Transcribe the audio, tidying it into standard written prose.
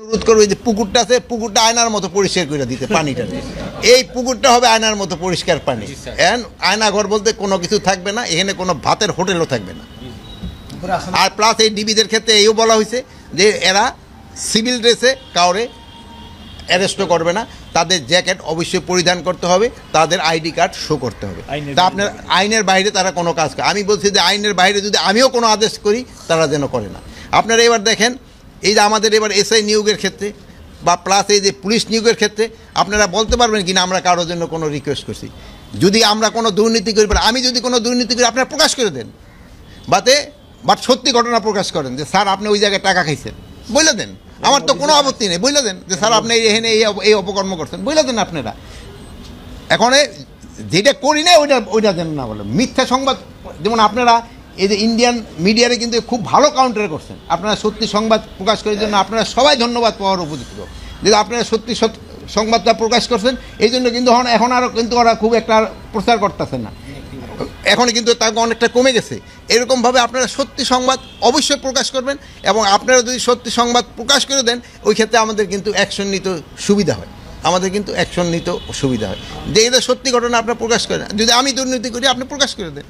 অনুরোধ করব যে পুকুরটা আছে, পুকুরটা আয়নার মতো পরিষ্কার করে দিতে, পানিটা এই পুকুরটা হবে আয়নার মতো পরিষ্কার পানি। আয়নাঘর বলতে কোনো কিছু থাকবে না, এখানে কোনো ভাতের হোটেলও থাকবে না। আর প্লাস এই ডিবিদের ক্ষেত্রে এইও বলা হয়েছে যে এরা সিভিল ড্রেসে কাউরে অ্যারেস্টও করবে না, তাদের জ্যাকেট অবশ্যই পরিধান করতে হবে, তাদের আইডি কার্ড শো করতে হবে। তা আপনার আইনের বাইরে তারা কোনো কাজ করে, আমি বলছি যে আইনের বাইরে যদি আমিও কোনো আদেশ করি তারা যেন করে না। আপনারা এবার দেখেন এই যে আমাদের এবার এসআই নিয়োগের ক্ষেত্রে বা প্লাস এই যে পুলিশ নিয়োগের ক্ষেত্রে আপনারা বলতে পারবেন কিনা আমরা কারোর জন্য কোনো রিকোয়েস্ট করছি? যদি আমরা কোনো দুর্নীতি করি, আমি যদি কোনো দুর্নীতি করি আপনারা প্রকাশ করে দেন, বাট সত্যি ঘটনা প্রকাশ করেন যে স্যার আপনি ওই জায়গায় টাকা খাইছেন, বলে দেন, আমার তো কোনো আপত্তি নেই, বলে দেন যে স্যার আপনি এখানে এই অপকর্ম করছেন, বলে দেন আপনারা। এখন যেটা করি না ওইটা যেন না বলে মিথ্যা সংবাদ। যেমন আপনারা এই যে ইন্ডিয়ান মিডিয়ারে কিন্তু খুব ভালো কাউন্টার করছেন, আপনারা সত্যি সংবাদ প্রকাশ করার জন্য আপনারা সবাই ধন্যবাদ পাওয়ার উপযুক্ত যে আপনারা সত্যি সংবাদটা প্রকাশ করছেন। এই জন্য কিন্তু এখন আরও কিন্তু ওরা খুব একটা প্রচার করতেছেন না, এখন কিন্তু তাকে অনেকটা কমে গেছে। এরকমভাবে আপনারা সত্যি সংবাদ অবশ্যই প্রকাশ করবেন, এবং আপনারা যদি সত্যি সংবাদ প্রকাশ করে দেন ওই ক্ষেত্রে আমাদের কিন্তু অ্যাকশন নিতে সুবিধা হয়, যে এটা সত্যি ঘটনা আপনারা প্রকাশ করেন। যদি আমি দুর্নীতি করি আপনি প্রকাশ করে দেন।